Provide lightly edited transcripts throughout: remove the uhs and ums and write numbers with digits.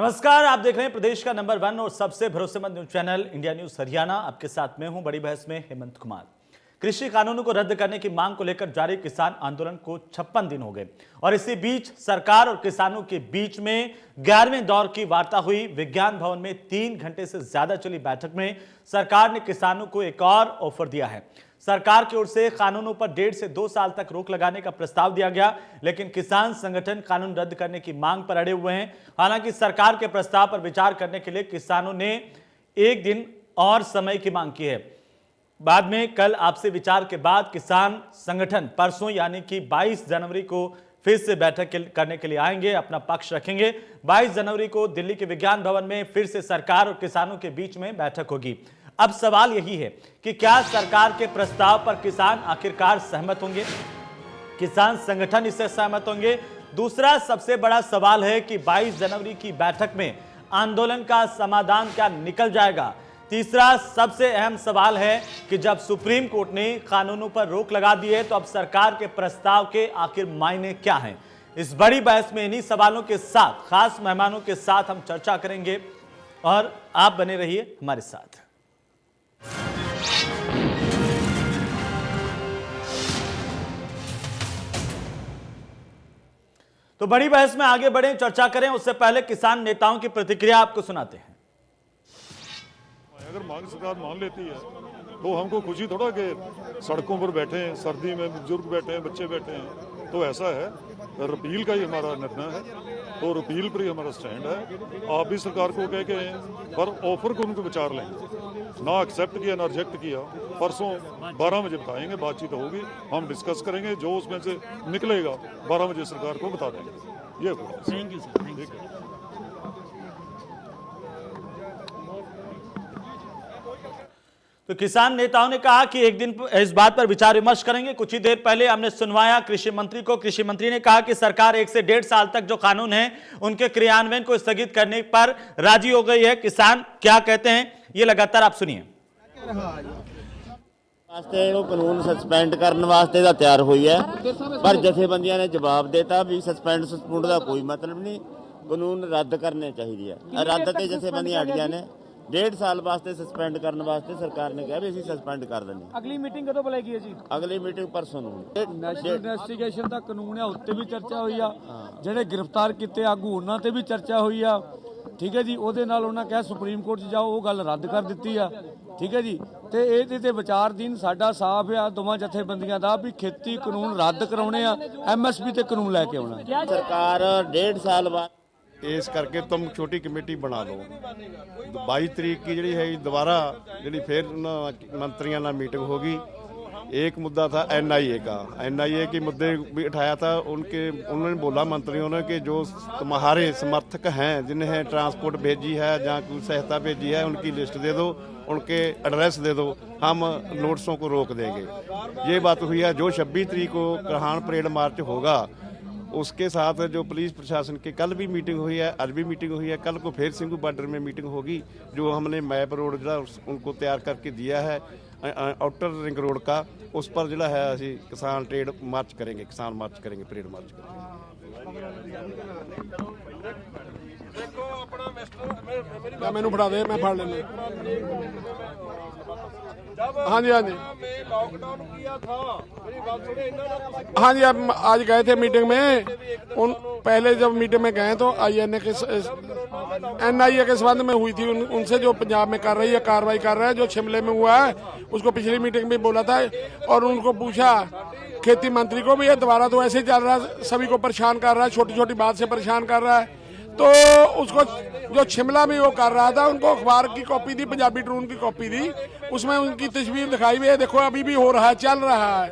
नमस्कार, आप देख रहे हैं प्रदेश का नंबर 1 और सबसे भरोसेमंद news channel India news Haryana. आपके साथ मैं हूं बड़ी बहस में हेमंत कुमार। कृषि कानूनों को रद्द करने की मांग को लेकर जारी किसान आंदोलन को 56 दिन हो गए और इसी बीच सरकार और किसानों के बीच में 11वें दौर की वार्ता हुई। विज्ञान भवन में 3 घंटे से ज्यादा चली बैठक में सरकार ने किसानों को एक और ऑफर दिया है। सरकार की ओर से कानूनों पर 1.5 से 2 साल तक रोक लगाने का प्रस्ताव दिया गया, लेकिन किसान संगठन कानून रद्द करने की मांग पर अड़े हुए हैं। हालांकि सरकार के प्रस्ताव पर विचार करने के लिए किसानों ने 1 दिन और समय की मांग की है। बाद में कल आपसे विचार के बाद किसान संगठन परसों यानी कि 22 जनवरी को फिर से बैठक करने के लिए आएंगे, अपना पक्ष रखेंगे। 22 जनवरी को दिल्ली के विज्ञान भवन में फिर से सरकार और किसानों के बीच में बैठक होगी। अब सवाल यही है कि क्या सरकार के प्रस्ताव पर किसान आखिरकार सहमत होंगे, किसान संगठन इससे सहमत होंगे। दूसरा सबसे बड़ा सवाल है कि 22 जनवरी की बैठक में आंदोलन का समाधान क्या निकल जाएगा। तीसरा सबसे अहम सवाल है कि जब सुप्रीम कोर्ट ने कानूनों पर रोक लगा दी है तो अब सरकार के प्रस्ताव के आखिर मायने क्या हैं। इस बड़ी बहस में इन्हीं सवालों के साथ खास मेहमानों के साथ हम चर्चा करेंगे और आप बने रहिए हमारे साथ। तो बड़ी बहस में आगे बढ़े, चर्चा करें उससे पहले किसान नेताओं की प्रतिक्रिया आपको सुनाते हैं। अगर मांग सरकार मान लेती है तो हमको खुशी थोड़ा कि सड़कों पर बैठे हैं, सर्दी में बुजुर्ग बैठे हैं, बच्चे बैठे हैं। तो ऐसा है, रिपील का ही हमारा निर्णय है, तो रिपील पर ही हमारा स्टैंड है। आप भी सरकार को कह के पर ऑफर को उनको विचार लेंगे, ना एक्सेप्ट किया ना रिजेक्ट किया। परसों 12 बजे बताएंगे, बातचीत होगी, हम डिस्कस करेंगे, जो उसमें से निकलेगा 12 बजे सरकार को बता देंगे। ये थैंक यू सर। तो किसान नेताओं ने कहा कि एक दिन इस बात पर विचार विमर्श करेंगे। कुछ ही देर पहले हमने सुनवाया कृषि मंत्री को। कृषि मंत्री ने कहा कि सरकार 1 से 1.5 साल तक जो कानून है उनके क्रियान्वयन को स्थगित करने पर राजी हो गई है। किसान क्या कहते हैं ये लगातार आप सुनिए। कानून सस्पेंड करने वास्ते दा तैयार हुई है, पर जथेबंदियां ने जवाब देता भी सस्पेंड सस्पेंड का कोई मतलब नहीं, कानून रद्द करने चाहिए। रद्द ते जथेबंदियां अड़ियां ने 1.5 साल वास्ते सस्पेंड करने वास्ते सरकार ने कहा भी ਅਸੀਂ सस्पेंड कर देने। अगली मीटिंग कदों बुलाई है जी? अगली मीटिंग परसों ਨੂੰ। ਨੈਸ਼ਨਲ ਇਨਵੈਸਟੀਗੇਸ਼ਨ ਦਾ ਕਾਨੂੰਨ ਹੈ, ਉੱਤੇ ਵੀ ਚਰਚਾ ਹੋਈ ਆ। ਜਿਹੜੇ ਗ੍ਰਿਫਤਾਰ ਕੀਤੇ ਆਗੂ ਉਹਨਾਂ ਤੇ ਵੀ ਚਰਚਾ ਹੋਈ ਆ। ਠੀਕ ਹੈ ਜੀ, ਉਹਦੇ ਨਾਲ ਉਹਨਾਂ ਕਿਹਾ ਸੁਪਰੀਮ ਕੋਰਟ 'ਚ ਜਾਓ, ਉਹ ਗੱਲ ਰੱਦ ਕਰ ਦਿੱਤੀ ਆ। ਠੀਕ ਹੈ ਜੀ, ਤੇ ਇਹਦੇ ਤੇ ਵਿਚਾਰਦੀਨ ਸਾਡਾ ਸਾਫ਼ ਆ ਦੋਵਾਂ ਜਥੇਬੰਦੀਆਂ ਦਾ ਵੀ ਖੇਤੀ ਕਾਨੂੰਨ ਰੱਦ ਕਰਾਉਣੇ ਆ, ਐਮਐਸਪੀ ਤੇ ਕਾਨੂੰਨ ਲੈ ਕੇ ਆਉਣਾ। ਸਰਕਾਰ 1.5 साल बाद इस करके तुम छोटी कमेटी बना लो। 22 तारीख की जी है दोबारा जी फिर मंत्रियों ਨਾਲ मीटिंग होगी। एक मुद्दा था एनआईए का, एनआईए के मुद्दे भी उठाया था। उन्होंने बोला मंत्रियों ने कि जो तुम्हारे समर्थक हैं जिन्हें ट्रांसपोर्ट भेजी है या कोई सहायता भेजी है उनकी लिस्ट दे दो, उनके एड्रेस दे दो, हम नोटिसों को रोक देंगे। ये बात हुई है। जो 26 तारीख को करहान परेड मार्च होगा उसके साथ जो पुलिस प्रशासन की कल भी मीटिंग हुई है, आज भी मीटिंग हुई है, कल को फिर सिंघू बॉर्डर में मीटिंग होगी। जो हमने मैप रोड जो उनको तैयार करके दिया है आउटर रिंग रोड का, उस पर जो है असी किसान ट्रेड मार्च करेंगे, किसान मार्च करेंगे, परेड मार्च करेंगे। मैनू फड़ा दे, मैं फड़ लेना। हाँ जी, हाँ जी, हाँ जी, आप आज गए थे मीटिंग में। उन पहले जब मीटिंग में गए तो एनआईए के संबंध में हुई थी, उनसे जो पंजाब में कर रही है कार्रवाई कर रहा है, जो शिमले में हुआ है उसको पिछली मीटिंग में बोला था और उनको पूछा खेती मंत्री को भी, ये दोबारा तो ऐसे ही चल रहा है, सभी को परेशान कर रहा है, छोटी छोटी बात से परेशान कर रहा है। तो उसको जो शिमला में वो कर रहा था, उनको अखबार की कॉपी दी, पंजाबी ट्रिब्यून की कॉपी दी, उसमें उनकी तस्वीर दिखाई हुई है, देखो अभी भी हो रहा है, चल रहा है।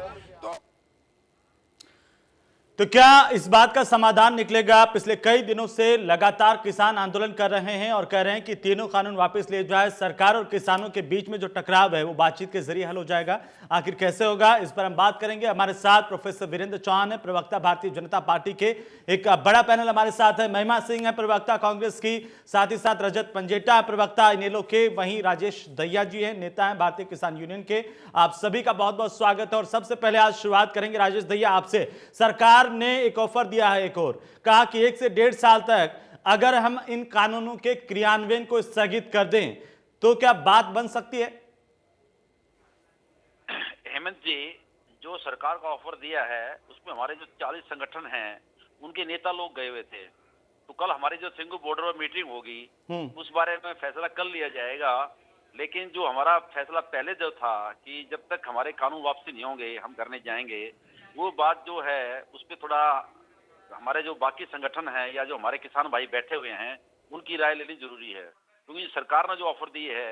तो क्या इस बात का समाधान निकलेगा? पिछले कई दिनों से लगातार किसान आंदोलन कर रहे हैं और कह रहे हैं कि तीनों कानून वापस ले जाए। सरकार और किसानों के बीच में जो टकराव है वो बातचीत के जरिए हल हो जाएगा। आखिर कैसे होगा, इस पर हम बात करेंगे। हमारे साथ प्रोफेसर वीरेंद्र चौहान है, प्रवक्ता भारतीय जनता पार्टी के। एक बड़ा पैनल हमारे साथ है। महिमा सिंह है, प्रवक्ता कांग्रेस की, साथ ही साथ रजत पंजेटा प्रवक्ता इनेलो के, वहीं राजेश दहिया जी हैं, नेता हैं भारतीय किसान यूनियन के। आप सभी का बहुत बहुत स्वागत है। और सबसे पहले आज शुरुआत करेंगे राजेश दहिया आपसे। सरकार ने एक ऑफर दिया है, एक और कहा कि 1 से 1.5 साल तक अगर हम इन कानूनों के क्रियान्वयन को स्थगित कर दें तो क्या बात बन सकती है? हेमंत जी, जो सरकार का ऑफर दिया है उसमें हमारे जो 40 संगठन हैं उनके नेता लोग गए हुए थे। तो कल हमारी जो सिंगू बॉर्डर पर मीटिंग होगी उस बारे में फैसला कर लिया जाएगा। लेकिन जो हमारा फैसला पहले जो था कि जब तक हमारे कानून वापसी नहीं होंगे हम करने जाएंगे, वो बात जो है उस पर थोड़ा हमारे जो बाकी संगठन हैं या जो हमारे किसान भाई बैठे हुए हैं उनकी राय लेनी जरूरी है। क्योंकि सरकार ने जो ऑफर दी है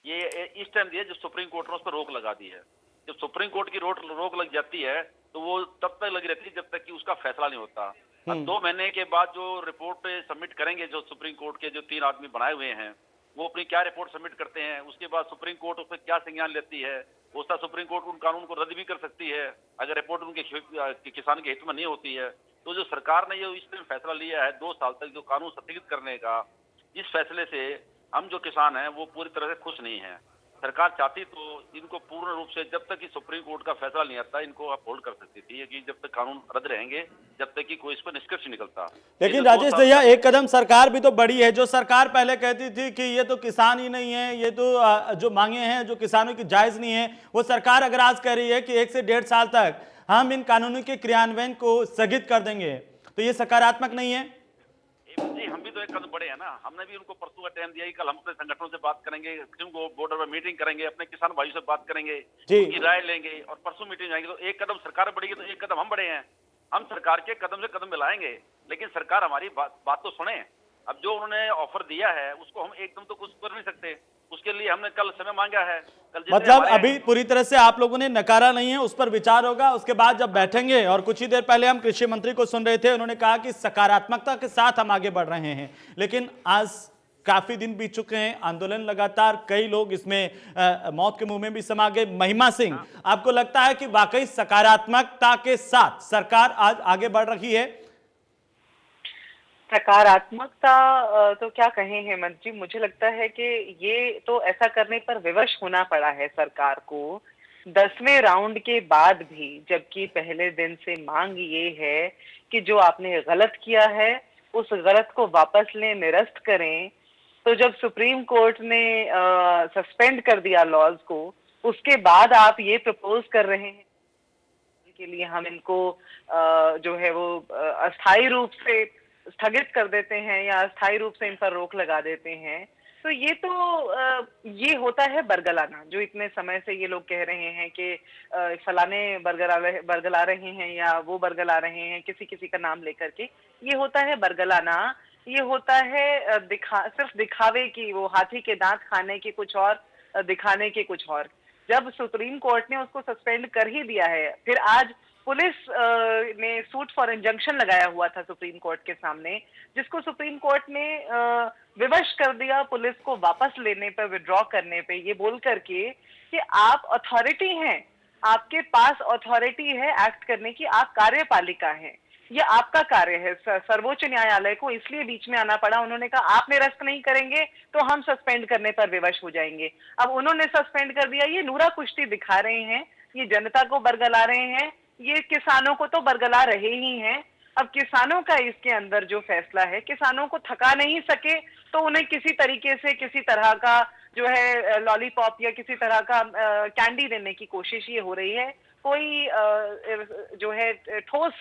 ये इस टाइम दी है जब सुप्रीम कोर्ट ने उस पर रोक लगा दी है। जब सुप्रीम कोर्ट की रोक लग जाती है तो वो तब तक लगी रहती है जब तक कि उसका फैसला नहीं होता। अब 2 महीने के बाद जो रिपोर्ट सबमिट करेंगे, जो सुप्रीम कोर्ट के जो 3 आदमी बनाए हुए हैं वो अपनी क्या रिपोर्ट सबमिट करते हैं, उसके बाद सुप्रीम कोर्ट उस पर क्या संज्ञान लेती है। उसका सुप्रीम कोर्ट उन कानून को रद्द भी कर सकती है अगर रिपोर्ट उनके किसान के हित में नहीं होती है। तो जो सरकार ने ये इस टाइम फैसला लिया है 2 साल तक जो कानून स्थगित करने का, इस फैसले से हम जो किसान हैं वो पूरी तरह से खुश नहीं है। सरकार चाहती तो इनको पूर्ण रूप से जब तक कि सुप्रीम कोर्ट का फैसला नहीं आता इनको आप होल्ड कर सकती थी कि जब तक कानून रद्द रहेंगे जब तक कि कोई इस पर निष्कर्ष निकलता। लेकिन राजेश भैया, एक कदम सरकार भी तो बड़ी है। जो सरकार पहले कहती थी कि ये तो किसान ही नहीं है, ये तो जो मांगे हैं जो किसानों की जायज नहीं है, वो सरकार अगर आज कह रही है कि 1 से 1.5 साल तक हम इन कानूनों के क्रियान्वयन को स्थगित कर देंगे, तो ये सकारात्मक नहीं है? जी, हम भी तो एक कदम बढ़े हैं ना। हमने भी उनको परसों का टाइम दिया कि कल हम अपने संगठनों से बात करेंगे, बॉर्डर पर मीटिंग करेंगे, अपने किसान भाइयों से बात करेंगे, उनकी राय लेंगे और परसों मीटिंग जाएंगे। तो एक कदम सरकार बढ़ेगी तो एक कदम हम बढ़े हैं। हम सरकार के कदम से कदम मिलाएंगे, लेकिन सरकार हमारी बात तो सुने। अब जो उन्होंने ऑफर दिया है उसको हम एकदम तो कुछ कर नहीं सकते, उसके लिए हमने कल समय मांगा है। कल मतलब अभी पूरी तरह से आप लोगों ने नकारा नहीं है, उस पर विचार होगा, उसके बाद जब बैठेंगे। और कुछ ही देर पहले हम कृषि मंत्री को सुन रहे थे, उन्होंने कहा कि सकारात्मकता के साथ हम आगे बढ़ रहे हैं। लेकिन आज काफी दिन बीत चुके हैं, आंदोलन लगातार, कई लोग इसमें मौत के मुंह में भी समा गए। महिमा सिंह, आपको लगता है कि वाकई सकारात्मकता के साथ सरकार आज आगे बढ़ रही है? सकारात्मकता तो क्या कहें हेमंत जी, मुझे लगता है कि ये तो ऐसा करने पर विवश होना पड़ा है सरकार को 10वें राउंड के बाद भी, जबकि पहले दिन से मांग ये है कि जो आपने गलत किया है उस गलत को वापस लें, निरस्त करें। तो जब सुप्रीम कोर्ट ने सस्पेंड कर दिया लॉज को, उसके बाद आप ये प्रपोज कर रहे हैं के लिए हम इनको जो है वो अस्थायी रूप से स्थगित कर देते हैं या अस्थायी रूप से इन पर रोक लगा देते हैं। तो ये होता है बरगलाना, जो इतने समय से ये लोग कह रहे हैं कि फलाने बरगला रहे हैं या वो बरगला रहे हैं, किसी का नाम लेकर के। ये होता है बरगलाना, ये होता है सिर्फ दिखावे की, वो हाथी के दांत खाने के कुछ और, दिखाने के कुछ और। जब सुप्रीम कोर्ट ने उसको सस्पेंड कर ही दिया है, फिर आज पुलिस ने सूट फॉर इंजंक्शन लगाया हुआ था सुप्रीम कोर्ट के सामने, जिसको सुप्रीम कोर्ट ने विवश कर दिया पुलिस को वापस लेने पे, विड्रॉ करने पे, ये बोल करके कि आप अथॉरिटी हैं, आपके पास अथॉरिटी है एक्ट करने की, आप कार्यपालिका हैं, ये आपका कार्य है। सर्वोच्च न्यायालय को इसलिए बीच में आना पड़ा, उन्होंने कहा आप निरस्त नहीं करेंगे तो हम सस्पेंड करने पर विवश हो जाएंगे। अब उन्होंने सस्पेंड कर दिया, ये नूरा कुश्ती दिखा रहे हैं, ये जनता को बरगला रहे हैं, ये किसानों को तो बरगला रहे ही हैं। अब किसानों का इसके अंदर जो फैसला है, किसानों को थका नहीं सके तो उन्हें किसी तरीके से, किसी तरह का जो है लॉलीपॉप या किसी तरह का कैंडी देने की कोशिश ये हो रही है। कोई जो है ठोस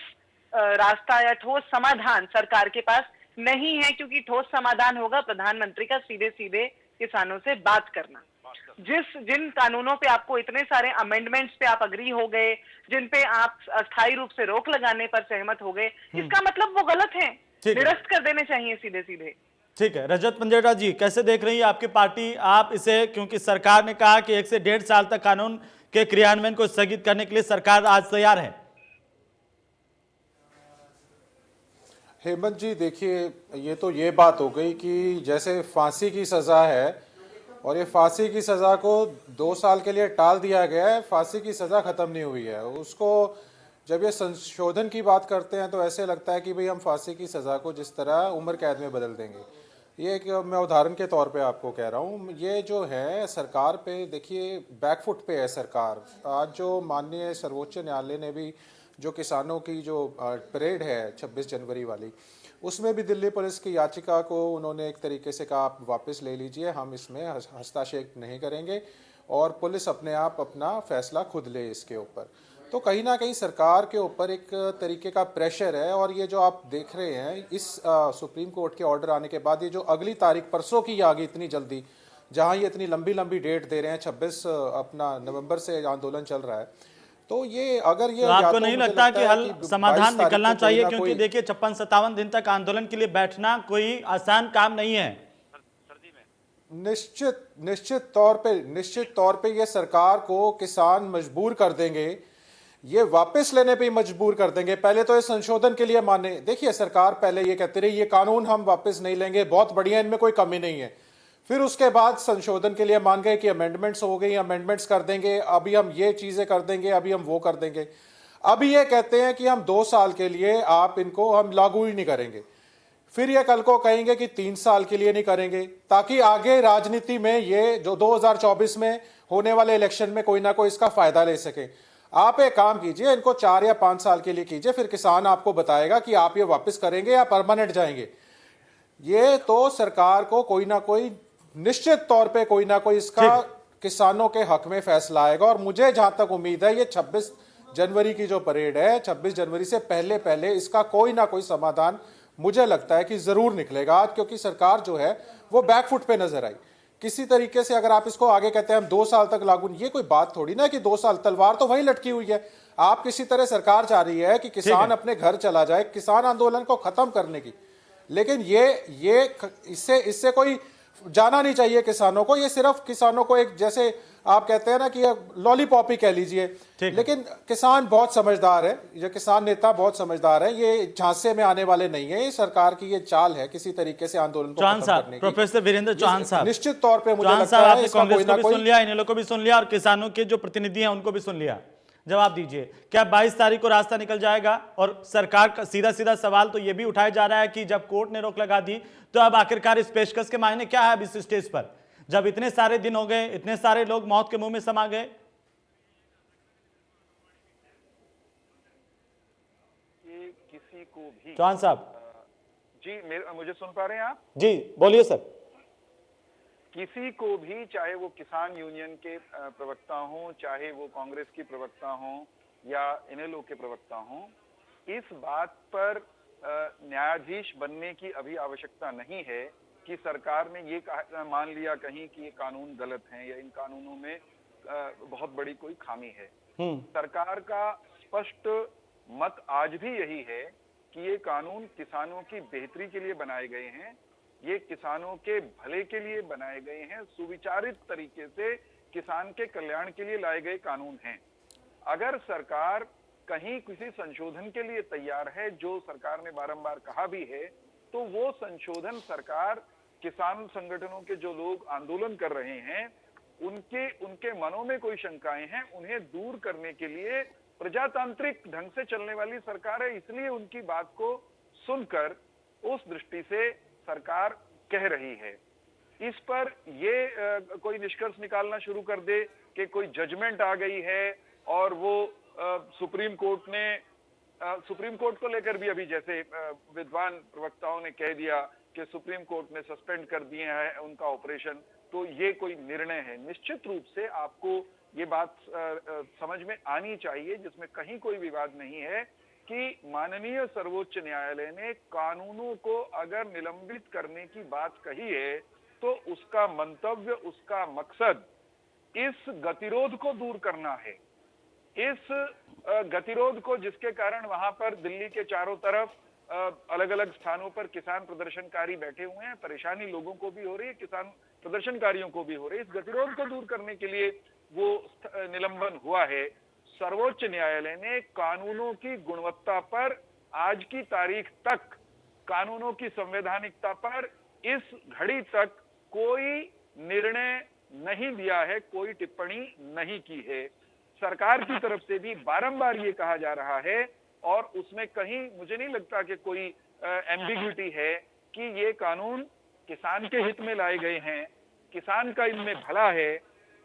रास्ता या ठोस समाधान सरकार के पास नहीं है, क्योंकि ठोस समाधान होगा प्रधानमंत्री का सीधे सीधे किसानों से बात करना। जिन कानूनों पे आपको इतने सारे अमेंडमेंट्स पे आप अग्री हो गए, जिन पे आप अस्थायी रूप से रोक लगाने पर सहमत हो गए, इसका मतलब वो गलत है, निरस्त कर देने चाहिए सीधे सीधे। ठीक है, रजत पंजेटा जी, कैसे देख रही है आपकी पार्टी आप इसे? क्योंकि सरकार ने कहा कि 1 से 1.5 साल तक कानून के क्रियान्वयन को स्थगित करने के लिए सरकार आज तैयार है। हेमंत जी, देखिए, ये तो ये बात हो गई कि जैसे फांसी की सजा है और ये फांसी की सजा को 2 साल के लिए टाल दिया गया है, फांसी की सजा खत्म नहीं हुई है। उसको जब ये संशोधन की बात करते हैं तो ऐसे लगता है कि भाई हम फांसी की सजा को जिस तरह उम्र कैद में बदल देंगे, ये एक मैं उदाहरण के तौर पे आपको कह रहा हूँ, ये जो है सरकार पे देखिए बैकफुट पे है सरकार। आज जो माननीय सर्वोच्च न्यायालय ने भी जो किसानों की जो परेड है 26 जनवरी वाली, उसमें भी दिल्ली पुलिस की याचिका को उन्होंने एक तरीके से कहा आप वापस ले लीजिए, हम इसमें हस्तक्षेप नहीं करेंगे और पुलिस अपने आप अपना फैसला खुद ले इसके ऊपर। तो कहीं ना कहीं सरकार के ऊपर एक तरीके का प्रेशर है। और ये जो आप देख रहे हैं इस सुप्रीम कोर्ट के ऑर्डर आने के बाद, ये जो अगली तारीख परसों की आ गई इतनी जल्दी, जहां ये इतनी लंबी लंबी डेट दे रहे हैं, 26 अपना नवंबर से आंदोलन चल रहा है, तो ये अगर ये तो आपको तो नहीं मुझे लगता लगता कि है हल कि समाधान 22 तारीख निकलना को चाहिए? कोई ना क्योंकि कोई- देखिए 56-57 दिन तक आंदोलन के लिए बैठना कोई आसान काम नहीं है। निश्चित तौर पे ये सरकार को किसान मजबूर कर देंगे, ये वापस लेने पे ही मजबूर कर देंगे। पहले तो ये संशोधन के लिए माने, देखिए सरकार पहले ये कहती रही ये कानून हम वापस नहीं लेंगे, बहुत बढ़िया, इनमें कोई कमी नहीं है। फिर उसके बाद संशोधन के लिए मान गए कि अमेंडमेंट्स हो गई, अमेंडमेंट्स कर देंगे, अभी हम ये चीजें कर देंगे, अभी हम वो कर देंगे। अभी ये कहते हैं कि हम 2 साल के लिए आप इनको हम लागू ही नहीं करेंगे। फिर ये कल को कहेंगे कि 3 साल के लिए नहीं करेंगे, ताकि आगे राजनीति में ये जो 2024 में होने वाले इलेक्शन में कोई ना कोई इसका फायदा ले सके। आप एक काम कीजिए, इनको 4 या 5 साल के लिए कीजिए, फिर किसान आपको बताएगा कि आप ये वापस करेंगे या परमानेंट जाएंगे। ये तो सरकार को कोई ना कोई निश्चित तौर पे कोई ना कोई इसका किसानों के हक में फैसला आएगा। और मुझे जहां तक उम्मीद है, ये 26 जनवरी की जो परेड है, 26 जनवरी से पहले पहले इसका कोई ना कोई समाधान मुझे लगता है कि जरूर निकलेगा आज, क्योंकि सरकार जो है वो बैकफुट पे नजर आई किसी तरीके से। अगर आप इसको आगे कहते हैं हम 2 साल तक लागू, ये कोई बात थोड़ी ना कि 2 साल, तलवार तो वहीं लटकी हुई है। आप किसी तरह सरकार चाह रही है कि किसान अपने घर चला जाए, किसान आंदोलन को खत्म करने की, लेकिन ये इससे कोई जाना नहीं चाहिए किसानों को। ये सिर्फ किसानों को एक, जैसे आप कहते हैं ना कि लॉलीपॉप ही कह लीजिए, लेकिन किसान बहुत समझदार है, ये किसान नेता बहुत समझदार है, ये झांसे में आने वाले नहीं है। ये सरकार की ये चाल है किसी तरीके से आंदोलन को खत्म करने की। प्रोफेसर वीरेंद्र चौहान साहब, निश्चित तौर पे मुझे लगता है इसका कांग्रेस कोई को ना भी कोई सुन लिया, इन लोगों को भी सुन लिया और किसानों के जो प्रतिनिधि हैं उनको भी सुन लिया। जवाब दीजिए, क्या 22 तारीख को रास्ता निकल जाएगा? और सरकार का सीधा सीधा सवाल तो यह भी उठाया जा रहा है कि जब कोर्ट ने रोक लगा दी तो अब आखिरकार इस पेशकश के मायने क्या है अब इस स्टेज पर, जब इतने सारे दिन हो गए, इतने सारे लोग मौत के मुंह में समा गए? किसी को भी, चौहान साहब जी मुझे सुन पा रहे हैं आप? जी बोलिए सर। किसी को भी, चाहे वो किसान यूनियन के प्रवक्ता हों, चाहे वो कांग्रेस की प्रवक्ता हों या इनेलो के प्रवक्ता हों, इस बात पर न्यायाधीश बनने की अभी आवश्यकता नहीं है कि सरकार ने ये मान लिया कहीं कि ये कानून गलत हैं या इन कानूनों में बहुत बड़ी कोई खामी है। सरकार का स्पष्ट मत आज भी यही है कि ये कानून किसानों की बेहतरी के लिए बनाए गए हैं, ये किसानों के भले के लिए बनाए गए हैं, सुविचारित तरीके से किसान के कल्याण के लिए लाए गए कानून हैं। अगर सरकार कहीं किसी संशोधन के लिए तैयार है, जो सरकार ने बारंबार कहा भी है, तो वो संशोधन सरकार किसान संगठनों के जो लोग आंदोलन कर रहे हैं उनके मनों में कोई शंकाएं हैं, उन्हें दूर करने के लिए प्रजातांत्रिक ढंग से चलने वाली सरकार है, इसलिए उनकी बात को सुनकर उस दृष्टि से सरकार कह रही है। इस पर ये कोई निष्कर्ष निकालना शुरू कर दे कि कोई जजमेंट आ गई है और वो सुप्रीम कोर्ट को लेकर भी अभी जैसे विद्वान प्रवक्ताओं ने कह दिया कि सुप्रीम कोर्ट ने सस्पेंड कर दिए हैं उनका ऑपरेशन, तो ये कोई निर्णय है। निश्चित रूप से आपको ये बात समझ में आनी चाहिए, जिसमें कहीं कोई विवाद नहीं है, कि माननीय सर्वोच्च न्यायालय ने कानूनों को अगर निलंबित करने की बात कही है तो उसका मंतव्य, उसका मकसद इस गतिरोध को दूर करना है। इस गतिरोध को, जिसके कारण वहां पर दिल्ली के चारों तरफ अलग अलग स्थानों पर किसान प्रदर्शनकारी बैठे हुए हैं, परेशानी लोगों को भी हो रही है, किसान प्रदर्शनकारियों को भी हो रही है, इस गतिरोध को दूर करने के लिए वो निलंबन हुआ है। सर्वोच्च न्यायालय ने कानूनों की गुणवत्ता पर आज की तारीख तक, कानूनों की संवैधानिकता पर इस घड़ी तक कोई निर्णय नहीं दिया है, कोई टिप्पणी नहीं की है। सरकार की तरफ से भी बारंबार ये कहा जा रहा है और उसमें कहीं मुझे नहीं लगता कि कोई एम्बिग्युइटी है कि ये कानून किसान के हित में लाए गए हैं, किसान का इनमें भला है,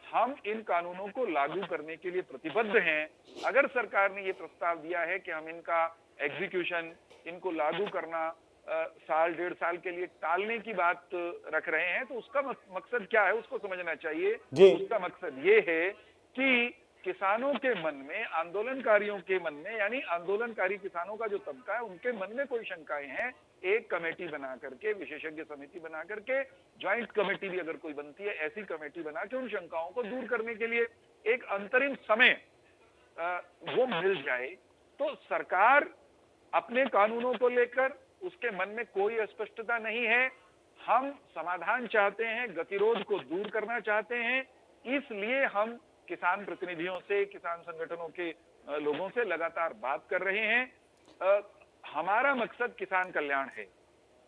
हम इन कानूनों को लागू करने के लिए प्रतिबद्ध हैं। अगर सरकार ने ये प्रस्ताव दिया है कि हम इनका एग्जीक्यूशन, इनको लागू करना साल 1.5 साल के लिए टालने की बात रख रहे हैं, तो उसका मकसद क्या है उसको समझना चाहिए। उसका मकसद ये है कि किसानों के मन में, आंदोलनकारियों के मन में, यानी आंदोलनकारी किसानों का जो तबका है उनके मन में कोई शंकाएं हैं, एक कमेटी बना करके, विशेषज्ञ समिति बना करके, ज्वाइंट कमेटी भी अगर कोई बनती है, ऐसी कमेटी बना के उन शंकाओं को दूर करने के लिए एक अंतरिम समय वो मिल जाए, तो सरकार अपने कानूनों को लेकर उसके मन में कोई अस्पष्टता नहीं है। हम समाधान चाहते हैं, गतिरोध को दूर करना चाहते हैं, इसलिए हम किसान प्रतिनिधियों से, किसान संगठनों के लोगों से लगातार बात कर रहे हैं। हमारा मकसद किसान कल्याण है,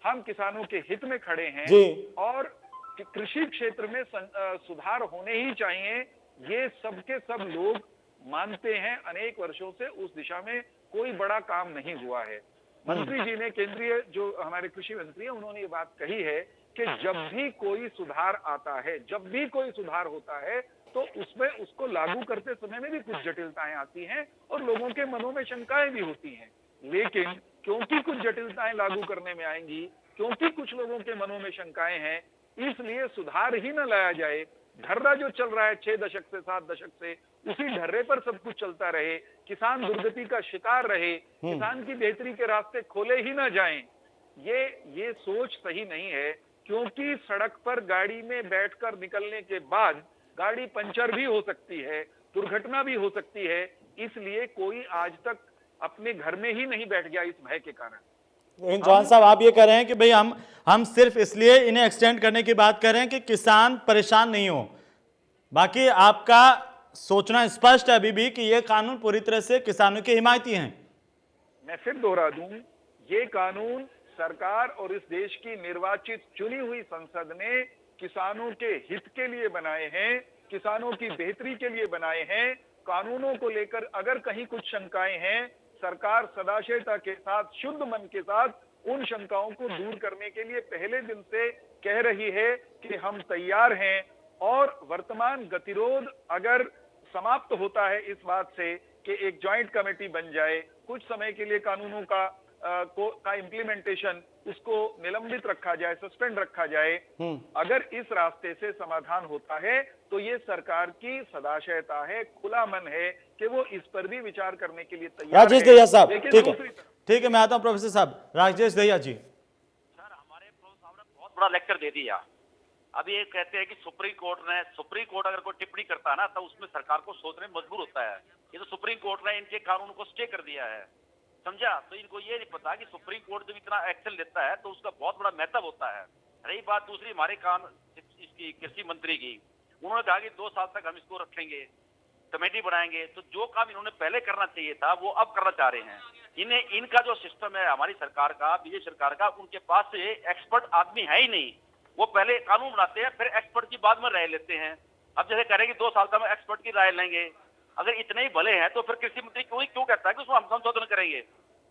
हम किसानों के हित में खड़े हैं और कृषि क्षेत्र में सुधार होने ही चाहिए, ये सबके सब लोग मानते हैं। अनेक वर्षों से उस दिशा में कोई बड़ा काम नहीं हुआ है। मंत्री जी ने, केंद्रीय जो हमारे कृषि मंत्री हैं, उन्होंने ये बात कही है कि जब भी कोई सुधार आता है, जब भी कोई सुधार होता है, तो उसमें उसको लागू करते समय में भी कुछ जटिलताएं आती हैं और लोगों के मनों में शंकाएं भी होती हैं। लेकिन क्योंकि कुछ जटिलताएं लागू करने में आएंगी, क्योंकि कुछ लोगों के मनों में शंकाएं हैं, इसलिए सुधार ही न लाया जाए। ढर्रा जो चल रहा है 6 दशक से, 7 दशक से, उसी ढर्रे पर सब कुछ चलता रहे, किसान दुर्गति का शिकार रहे, किसान की बेहतरी के रास्ते खोले ही ना जाएं, ये सोच सही नहीं है। क्योंकि सड़क पर गाड़ी में बैठकर निकलने के बाद गाड़ी पंचर भी हो सकती है, दुर्घटना भी हो सकती है, इसलिए कोई आज तक अपने घर में ही नहीं बैठ गया इस भय के कारण। लेकिन चौहान साहब, आप ये कह रहे हैं कि भाई हम सिर्फ इसलिए इन्हें एक्सटेंड करने की बात कर रहे हैं कि किसान परेशान नहीं हो, बाकी आपका सोचना स्पष्ट है अभी भी कि ये कानून पूरी तरह से किसानों के हिमायती हैं। मैं फिर दोहरा दूं, ये कानून सरकार और इस देश की निर्वाचित चुनी हुई संसद ने किसानों के हित के लिए बनाए हैं, किसानों की बेहतरी के लिए बनाए हैं। कानूनों को लेकर अगर कहीं कुछ शंकाएं हैं, सरकार सदाशयता के साथ, शुद्ध मन के साथ उन शंकाओं को दूर करने के लिए पहले दिन से कह रही है कि हम तैयार हैं। और वर्तमान गतिरोध अगर समाप्त होता है इस बात से कि एक ज्वाइंट कमेटी बन जाए, कुछ समय के लिए कानूनों का इम्प्लीमेंटेशन उसको निलंबित रखा जाए, सस्पेंड रखा जाए, अगर इस रास्ते से समाधान होता है तो ये सरकार की सदाशयता है, खुला मन है कि वो इस पर भी विचार करने के लिए तैयार है। राजेश दहिया साहब, ठीक है, मैं आता हूं प्रोफेसर साहब। राजेश दहिया जी। सर, हमारे प्रोफेसर साहब ने बहुत बड़ा लेक्चर दे दिया। अभी ये कहते हैं कि सुप्रीम कोर्ट अगर कोई टिप्पणी करता है ना, तो उसमें सरकार को सोचने में मजबूर होता है। ये तो सुप्रीम कोर्ट ने इनके कानून को स्टे कर दिया है, समझा? तो इनको ये नहीं पता कि सुप्रीम कोर्ट जब इतना एक्शन लेता है तो उसका बहुत बड़ा महत्व होता है। रही बात दूसरी हमारे इसकी कृषि मंत्री की, उन्होंने कहा कि 2 साल तक हम इसको रखेंगे, कमेटी बनाएंगे। तो जो काम इन्होंने पहले करना चाहिए था वो अब करना चाह रहे हैं। इनका जो सिस्टम है हमारी सरकार का, बीजेपी सरकार का, उनके पास से एक्सपर्ट आदमी है ही नहीं। वो पहले कानून बनाते हैं, फिर एक्सपर्ट की बाद में राय लेते हैं। अब जैसे कह रहे हैं कि 2 साल तक हम एक्सपर्ट की राय लेंगे, अगर इतने ही भले हैं तो फिर कृषि मंत्री क्यों कहता है कि उसमें हम संशोधन करेंगे?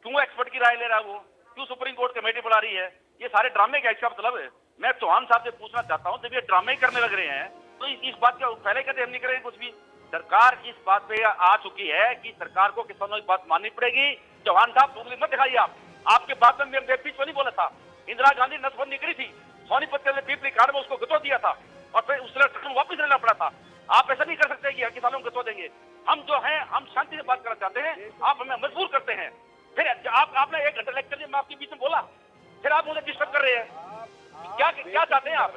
क्यों एक्सपर्ट की राय ले रहा है वो? क्यों सुप्रीम कोर्ट कमेटी बुला रही है? ये सारे ड्रामे का इसका मतलब है। मैं चौहान साहब से पूछना चाहता हूं, जब ये ड्रामे करने लग रहे हैं तो इस बात का पहले कहते हम नहीं करेंगे कुछ भी। सरकार इस बात पे आ चुकी है कि सरकार को किसानों की बात माननी पड़ेगी। चौहान साहब उंगली मत दिखाइए। आपके बात में मेरे बीच में नहीं बोला था। इंदिरा गांधी नसबंदी करी थी, सोनीपत के पीपली कांड में उसको गतो दिया था और फिर उसने वापस लेना पड़ा था। आप ऐसा नहीं कर सकते कि किसानों को गतो देंगे। हम जो हैं, हम शांति से बात करना चाहते हैं, आप हमें मजबूर करते हैं। फिर आपने 1 घंटा लेक्चर में आपके बीच में बोला, फिर आप मुझे डिस्टर्ब कर रहे हैं। क्या चाहते हैं आप?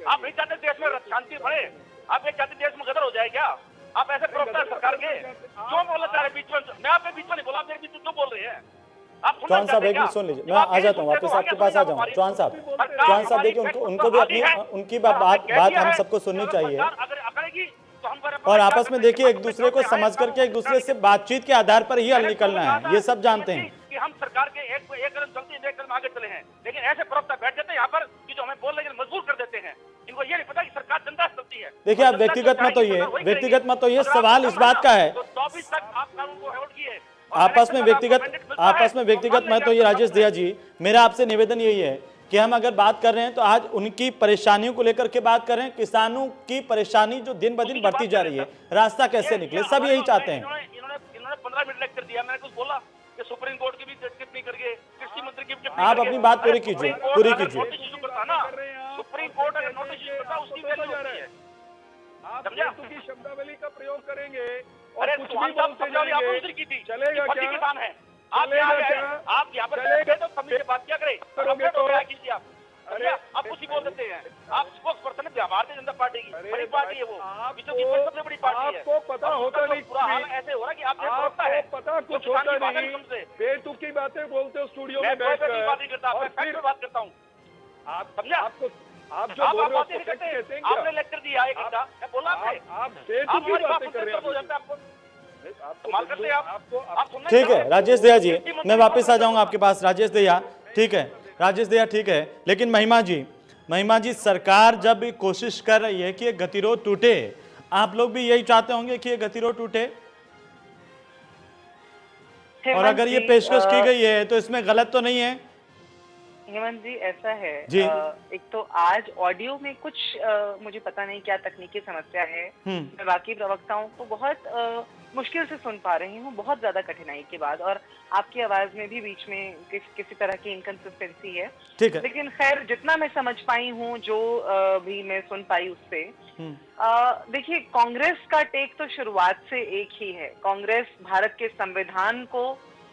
आप नहीं चाहते देश में शांति बढ़े? आप ये चाहते देश में गदर हो जाए क्या? आप ऐसे प्रवक्ता सरकार के क्यों बोलना चाह रहे बीच में? मैं आपके बीच में नहीं बोला, आप मेरे बीच में क्यों बोल रहे हैं? चौहान साहब एक मिनट सुन लीजिए, मैं आ जाता हूँ वापस आपके पास आ जाऊँ। चौहान साहब देखिए, उनको भी अपनी उनकी बात हम सबको सुननी चाहिए और आपस में देखिए एक दूसरे को समझ करके एक दूसरे से बातचीत के आधार पर ही हल निकलना है, ये सब जानते हैं कि हम सरकार के एक कदम चलते हैं, 1 कदम आगे चले हैं। लेकिन ऐसे प्रवक्ता बैठ जाते हैं यहाँ पर कि जो हमें बोलने के लिए मजबूर कर देते हैं। इनको ये नहीं पता कि सरकार जनता से चलती है। देखिए, आप व्यक्तिगत मत होइए, सवाल इस बात का है, 24 तक आप कानून को होल्ड किए। आपस में व्यक्तिगत मत होइए। राजेश दहिया जी, मेरा आपसे निवेदन यही है कि हम अगर बात कर रहे हैं तो आज उनकी परेशानियों को लेकर के बात कर रहे हैं। किसानों की परेशानी जो दिन ब दिन बढ़ती जा रही है, रास्ता कैसे निकले, सब यही चाहते हैं। इन्होंने 15 मिनट लेक्चर दिया, मैंने कुछ बोला कि सुप्रीम कोर्ट की भी टिप्पणी करके, कृषि मंत्री की भी आप अपनी बात पूरी कीजिए, पूरी कीजिए। नोटिस इशू करता ना, सुप्रीम कोर्ट अगर नोटिस इशू करता उसकी वैल्यू होती है। आप की शब्दावली का प्रयोग करेंगे और अरे कुछ भी बोलते जाएंगे, चलेगा क्या? किसान है आप यहाँ पर तो कमी से बात क्या करें, करोगे तो अरे आप कुछ ही बोल देते हैं। आप स्पोक्स पर्सन है भारतीय जनता पार्टी की, बड़ी पार्टी है वो, विश्व की सबसे बड़ी पार्टी है। आपको पता होता नहीं, पूरा हाल ऐसे हो रहा है कि आपको पता कुछ होता नहीं, बेतुकी की बातें बोलते हो स्टूडियो में बैठकर। बात नहीं करता, मैं फैक्ट पे बात करता हूँ। आप जो बोल रहे हो तो फैक्ट कहते हैं क्या? आपने लेक्चर दिया एक घंटा, मैं बोला आप बेतुकी बातें कर रहे हो। ठीक है राजेश दहिया जी, मैं वापस आ जाऊंगा आपके पास। राजेश दहिया, ठीक है राजेश दहिया, ठीक है, लेकिन महिमा जी सरकार जब कोशिश कर रही है कि ये गतिरोध टूटे, आप लोग भी यही चाहते होंगे कि ये गतिरोध टूटे, और अगर ये पेशकश की गई है तो इसमें गलत तो नहीं है? हेमंत जी ऐसा है जी। एक तो आज ऑडियो में कुछ मुझे पता नहीं क्या तकनीकी समस्या है, मैं बाकी प्रवक्ताओं को बहुत मुश्किल से सुन पा रही हूँ, बहुत ज्यादा कठिनाई के बाद, और आपकी आवाज में भी बीच में किसी तरह की इनकंसिस्टेंसी है। ठीक है, लेकिन खैर जितना मैं समझ पाई हूँ, जो भी मैं सुन पाई उससे, देखिए कांग्रेस का टेक तो शुरुआत से एक ही है। कांग्रेस भारत के संविधान को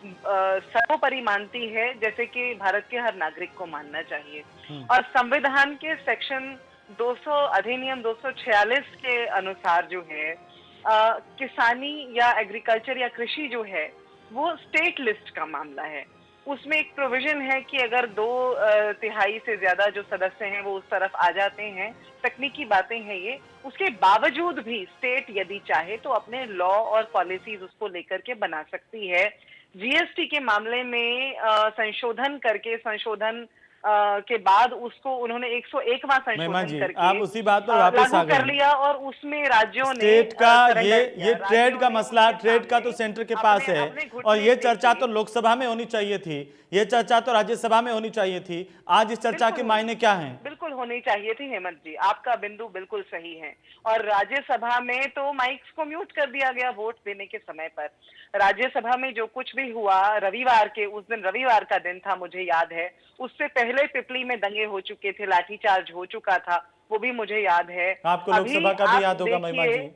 सर्वोपरि मानती है, जैसे कि भारत के हर नागरिक को मानना चाहिए, और संविधान के सेक्शन 200 अधिनियम 246 के अनुसार जो है किसानी या एग्रीकल्चर या कृषि जो है वो स्टेट लिस्ट का मामला है। उसमें एक प्रोविजन है कि अगर 2/3 से ज्यादा जो सदस्य हैं वो उस तरफ आ जाते हैं, तकनीकी बातें हैं ये, उसके बावजूद भी स्टेट यदि चाहे तो अपने लॉ और पॉलिसीज उसको लेकर के बना सकती है। जीएसटी के मामले में संशोधन करके, संशोधन के बाद उसको उन्होंने 101वां संशोधन करके आप उसी बात पर वापस आ गए कर लिया, और उसमें राज्यों ने स्टेट का ये ट्रेड का मसला, ट्रेड का तो सेंटर के पास है, और ये चर्चा तो लोकसभा में होनी चाहिए थी, ये चर्चा तो राज्यसभा में होनी चाहिए थी। आज इस चर्चा के मायने क्या हैं? बिल्कुल होनी चाहिए थी हेमंत जी, आपका बिंदु बिल्कुल सही है। और राज्यसभा में तो माइक्स को म्यूट कर दिया गया वोट देने के समय पर। राज्यसभा में जो कुछ भी हुआ रविवार के, उस दिन रविवार का दिन था मुझे याद है, उससे पहले पिपली में दंगे हो चुके थे, लाठीचार्ज हो चुका था, वो भी मुझे याद है। आपको लोकसभा का भी याद होगा महिमा जी।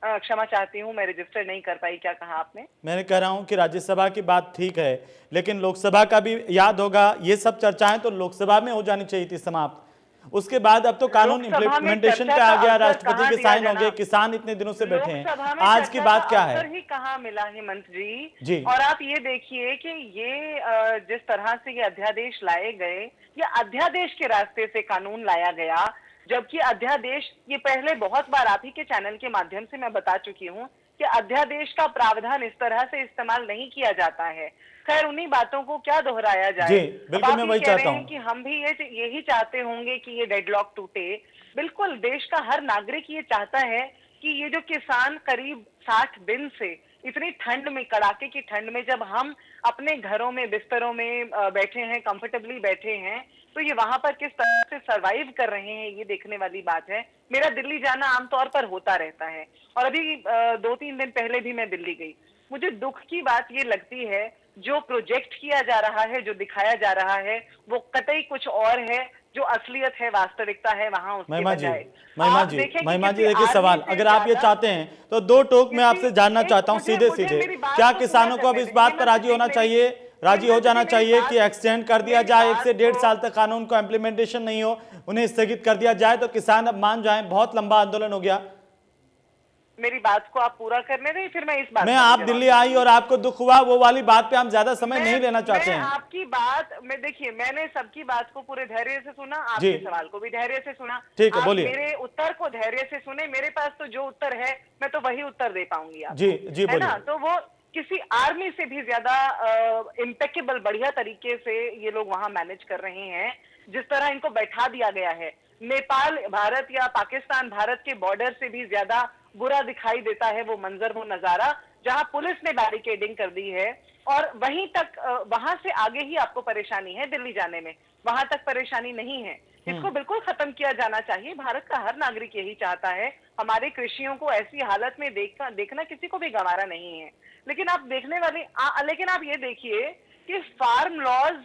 क्षमा चाहती हूँ, मैं रजिस्टर नहीं कर पाई। क्या कहा आपने? मैंने कह रहा हूँ कि राज्यसभा की बात ठीक है, लेकिन लोकसभा का भी याद होगा। ये सब चर्चाएं तो लोकसभा में हो जानी चाहिए थी समाप्त। उसके बाद अब तो कानून इम्प्लीमेंटेशन पे आ गया, राष्ट्रपति के साइन हो गए, किसान इतने दिनों से बैठे हैं। आज की बात क्या है? ही कहाँ मिला हेमंत जी? और आप ये देखिए कि ये जिस तरह से ये अध्यादेश लाए गए, ये अध्यादेश के रास्ते से कानून लाया गया, जबकि अध्यादेश, ये पहले बहुत बार आप ही के चैनल के माध्यम से मैं बता चुकी हूँ कि अध्यादेश का प्रावधान इस तरह से इस्तेमाल नहीं किया जाता है। खैर उन्हीं बातों को क्या दोहराया जाए। जी, बिल्कुल मैं वही चाहता हूँ कि हम भी यही चाहते होंगे कि ये डेडलॉक टूटे। बिल्कुल देश का हर नागरिक ये चाहता है कि ये जो किसान करीब 60 दिन से इतनी ठंड में, कड़ाके की ठंड में, जब हम अपने घरों में बिस्तरों में बैठे हैं, कंफर्टेबली बैठे हैं, तो ये वहां पर किस तरह से सरवाइव कर रहे हैं, ये देखने वाली बात है। मेरा दिल्ली जाना आमतौर पर होता रहता है, और अभी 2-3 दिन पहले भी मैं दिल्ली गई। मुझे दुख की बात ये लगती है, जो प्रोजेक्ट किया जा रहा है, जो दिखाया जा रहा है, वो कतई कुछ और है, जो असलियत है, वास्तविकता है वहां उसके बजाय। महिमा जी देखिए सवाल, अगर आप ये चाहते हैं तो 2 टोक में आपसे जानना चाहता हूँ सीधे सीधे, क्या किसानों को अब इस बात पर राजी होना चाहिए, राजी हो जाना चाहिए कि एक्सटेंड कर दिया जाए 1 से 1.5 साल तक कानून को इम्प्लीमेंटेशन नहीं हो, उन्हें स्थगित कर दिया जाए, तो किसान अब मान जाएं? बहुत लंबा आंदोलन हो गया। मेरी बात को आप पूरा करने दें, फिर मैं इस बात में आप दिल्ली आई और आपको दुख हुआ, वो वाली बात पे हम ज्यादा समय नहीं लेना चाहते हैं। आपकी बात में देखिए, मैंने सबकी बात को पूरे धैर्य से सुना, आपके सवाल को भी धैर्य से सुना। ठीक है, बोलिए। मेरे उत्तर को धैर्य से सुने, मेरे पास तो जो उत्तर है मैं तो वही उत्तर दे पाऊंगी आपको। जी बोलिए। है ना? तो वो किसी आर्मी से भी ज्यादा इम्पेकेबल, बढ़िया तरीके से ये लोग वहां मैनेज कर रहे हैं। जिस तरह इनको बैठा दिया गया है, नेपाल भारत या पाकिस्तान भारत के बॉर्डर से भी ज्यादा बुरा दिखाई देता है वो मंजर, वो नजारा, जहां पुलिस ने बैरिकेडिंग कर दी है और वहीं तक वहां से आगे ही आपको परेशानी है दिल्ली जाने में, वहां तक परेशानी नहीं है। इसको बिल्कुल खत्म किया जाना चाहिए। भारत का हर नागरिक यही चाहता है। हमारे कृषियों को ऐसी हालत में देखना किसी को भी गंवारा नहीं है। लेकिन आप देखने वाले लेकिन आप ये देखिए कि फार्म लॉज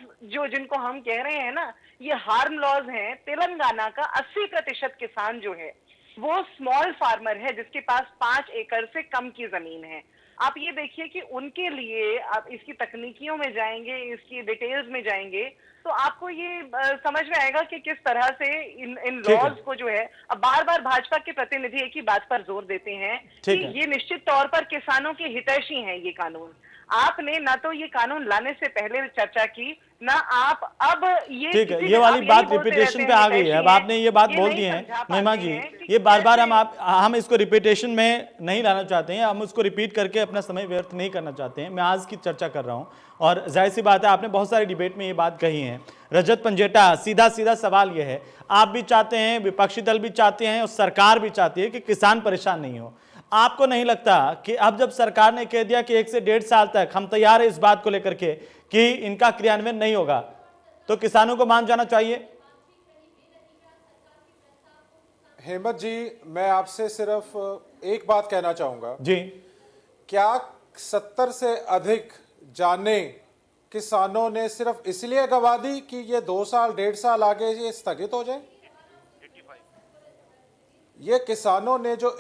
जिनको हम कह रहे हैं ना, ये हार्म लॉज हैं। तेलंगाना का 80% किसान जो है वो स्मॉल फार्मर है, जिसके पास 5 एकड़ से कम की जमीन है। आप ये देखिए कि उनके लिए आप इसकी तकनीकियों में जाएंगे, इसकी डिटेल्स में जाएंगे, तो आपको ये समझ में आएगा कि किस तरह से इन लॉज को जो है, अब बार बार भाजपा के प्रतिनिधि एक ही बात पर जोर देते हैं कि ये निश्चित तौर पर किसानों के हितैषी हैं ये कानून। आपने ना तो ये कानून लाने से पहले चर्चा की, ना आप अब ये ठीक है, ये वाली बात रिपीटेशन पे आ गई है। अब आपने ये बात बोल दी है महिमा जी, ये बार बार हम इसको रिपीटेशन में नहीं लाना चाहते हैं, हम उसको रिपीट करके अपना समय व्यर्थ नहीं करना चाहते हैं। मैं आज की चर्चा कर रहा हूं और जाहिर सी बात है आपने बहुत सारी डिबेट में ये बात कही है। रजत पंजेटा, सीधा सीधा सवाल ये है, आप भी चाहते हैं, विपक्षी दल भी चाहते हैं और सरकार भी चाहती है कि किसान परेशान नहीं हो। आपको नहीं लगता कि अब जब सरकार ने कह दिया कि 1 से 1.5 साल तक हम तैयार है इस बात को लेकर के कि इनका क्रियान्वयन नहीं होगा, तो किसानों को मान जाना चाहिए? हेमंत जी, मैं आपसे सिर्फ एक बात कहना चाहूंगा जी। क्या 70 से अधिक जाने किसानों ने सिर्फ इसलिए गवा दी कि ये 2 साल 1.5 साल आगे ये स्थगित हो जाए? ये किसानों ने जो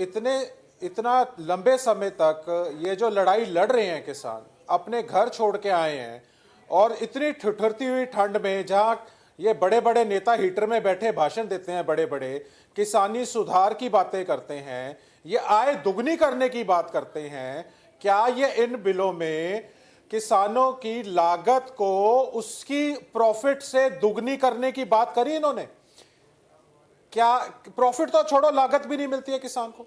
इतना लंबे समय तक ये जो लड़ाई लड़ रहे हैं, किसान अपने घर छोड़ के आए हैं और इतनी ठिठुरती हुई ठंड में, जहां ये बड़े बड़े नेता हीटर में बैठे भाषण देते हैं, बड़े बड़े किसानी सुधार की बातें करते हैं, ये आय दुगनी करने की बात करते हैं, क्या ये इन बिलों में किसानों की लागत को उसकी प्रॉफिट से दुगनी करने की बात करी इन्होंने? क्या प्रॉफिट तो छोड़ो, लागत भी नहीं मिलती है किसान को।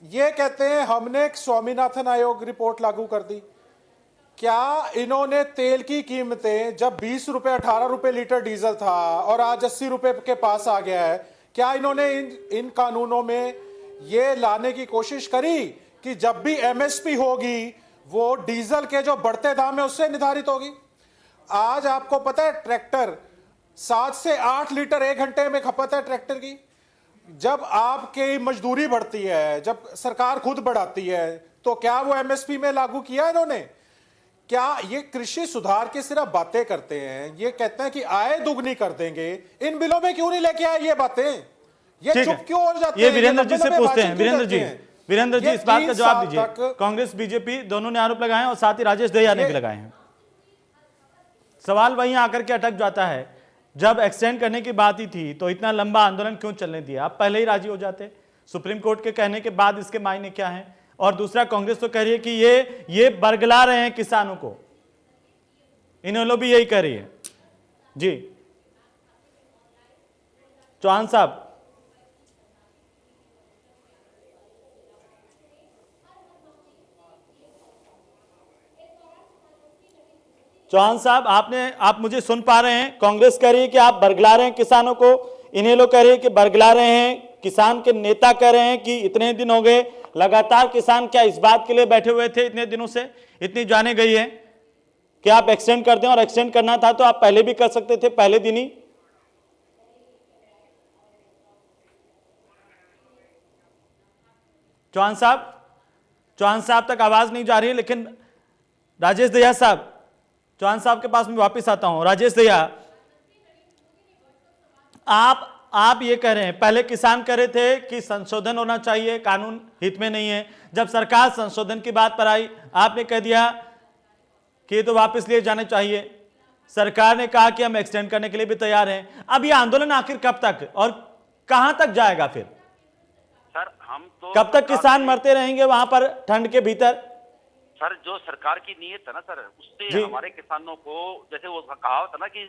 ये कहते हैं हमने एक स्वामीनाथन आयोग रिपोर्ट लागू कर दी। क्या इन्होंने तेल की कीमतें जब 20 रुपए 18 रुपए लीटर डीजल था और आज 80 रुपए के पास आ गया है, क्या इन्होंने इन कानूनों में ये लाने की कोशिश करी कि जब भी एमएसपी होगी वो डीजल के जो बढ़ते दाम है उससे निर्धारित होगी? आज आपको पता है ट्रैक्टर 7 से 8 लीटर 1 घंटे में खपत है ट्रैक्टर की। जब आपकी मजदूरी बढ़ती है, जब सरकार खुद बढ़ाती है, तो क्या वो एमएसपी में लागू किया इन्होंने? क्या ये कृषि सुधार की सिर्फ बातें करते हैं? ये कहते हैं कि आय दुगनी कर देंगे, इन बिलों में क्यों नहीं लेके आए ये बातें? ये चुप क्यों हो जाते हैं? ये वीरेंद्र जी से पूछते हैं। वीरेंद्र जी इस बात का जवाब दीजिए। कांग्रेस बीजेपी दोनों ने आरोप लगाए और साथ ही राजेश दहिया ने भी लगाए हैं। सवाल वहीं आकर के अटक जाता है, जब एक्सटेंड करने की बात ही थी तो इतना लंबा आंदोलन क्यों चलने दिया? आप पहले ही राजी हो जाते। सुप्रीम कोर्ट के कहने के बाद इसके मायने क्या हैं? और दूसरा, कांग्रेस तो कह रही है कि ये बरगला रहे हैं किसानों को, इन्होंने भी यही कह रही है। जी चौहान साहब, आप मुझे सुन पा रहे हैं? कांग्रेस कह रही है कि आप बरगला रहे हैं किसानों को, इन्हें लोग कह रहे हैं कि बरगला रहे हैं, किसान के नेता कह रहे हैं कि इतने दिन हो गए लगातार किसान क्या इस बात के लिए बैठे हुए थे इतने दिनों से, इतनी जाने गई है कि आप एक्सटेंड कर दें, और एक्सटेंड करना था तो आप पहले भी कर सकते थे, पहले दिन ही। चौहान साहब तक आवाज नहीं जा रही है, लेकिन राजेश दहिया साहब, चौहान साहब के पास मैं वापस आता हूं। राजेश दहिया, आप ये कह रहे हैं, पहले किसान कह रहे थे कि संशोधन होना चाहिए, कानून हित में नहीं है। जब सरकार संशोधन की बात पर आई, आपने कह दिया कि ये तो वापस लिए जाने चाहिए। सरकार ने कहा कि हम एक्सटेंड करने के लिए भी तैयार हैं। अब ये आंदोलन आखिर कब तक और कहां तक जाएगा? फिर सर हम तो कब तक किसान मरते रहेंगे वहां पर ठंड के भीतर? सर जो सरकार की नीयत है ना सर, उससे हमारे किसानों को, जैसे वो कहावत है ना कि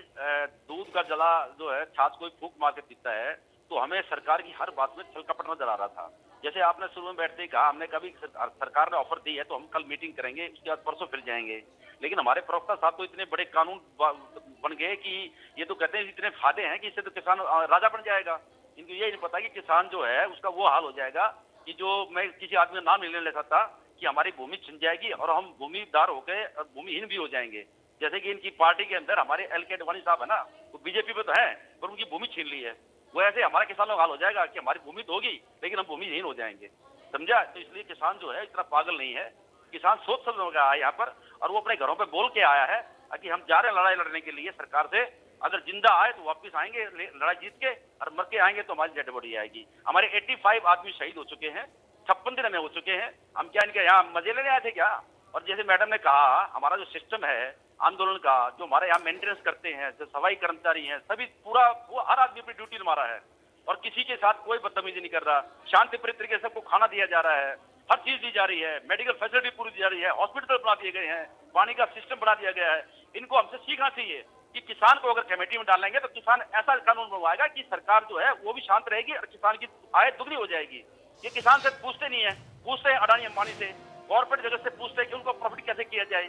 दूध का जला जो है छाछ कोई फूंक मार के पीता है, तो हमें सरकार की हर बात में छल कपट नजर आ रहा था। जैसे आपने शुरू में बैठते ही कहा, हमने कभी सरकार ने ऑफर दी है तो हम कल मीटिंग करेंगे, उसके बाद परसों फिर जाएंगे। लेकिन हमारे प्रवक्ता साहब तो इतने बड़े कानून बन गए कि ये तो कहते हैं इतने फायदे हैं कि इससे तो किसान राजा बन जाएगा। इनको ये नहीं पता कि किसान जो है उसका वो हाल हो जाएगा कि जो मैं किसी आदमी का नाम नहीं ले सकता कि हमारी भूमि छिन जाएगी और हम भूमिदार हो गए और भूमिहीन भी हो जाएंगे। जैसे कि इनकी पार्टी के अंदर हमारे एल.के. अडवाणी साहब है ना, वो बीजेपी पे तो है पर उनकी भूमि छीन ली है। वो ऐसे हमारा किसानों का हाल हो जाएगा कि हमारी भूमि तो होगी लेकिन हम भूमिहीन हो जाएंगे, समझा। तो इसलिए किसान जो है इतना पागल नहीं है, किसान सोच समझ के आया यहाँ पर और वो अपने घरों पे बोल के आया है कि हम जा रहे हैं लड़ाई लड़ने के लिए सरकार से। अगर जिंदा आए तो वापस आएंगे लड़ाई जीत के, और मर के आएंगे तो हमारी डेड बॉडी आएगी। हमारे 85 आदमी शहीद हो चुके हैं, 56 दिन में हो चुके हैं। हम क्या इनके यहाँ मजे लेने आए थे क्या? और जैसे मैडम ने कहा, हमारा जो सिस्टम है आंदोलन का, जो हमारे यहाँ मेंटेनेंस करते हैं, जो सफाई कर्मचारी हैं, सभी पूरा वो हर आदमी अपनी ड्यूटी निभा रहा है और किसी के साथ कोई बदतमीजी नहीं कर रहा। शांति प्रिय तरीके से सबको खाना दिया जा रहा है, हर चीज दी जा रही है, मेडिकल फैसिलिटी पूरी दी जा रही है, हॉस्पिटल बना दिए गए हैं, पानी का सिस्टम बना दिया गया है। इनको हमसे सीखना चाहिए कि किसान को अगर कमेटी में डालेंगे तो किसान ऐसा कानून बनवाएगा कि सरकार जो है वो भी शांत रहेगी और किसान की आय दुगनी हो जाएगी। ये किसान से पूछते नहीं है, पूछते हैं अडानी अंबानी से, कॉर्पोरेट जगत से पूछते हैं कि उनको प्रॉफिट कैसे किया जाए।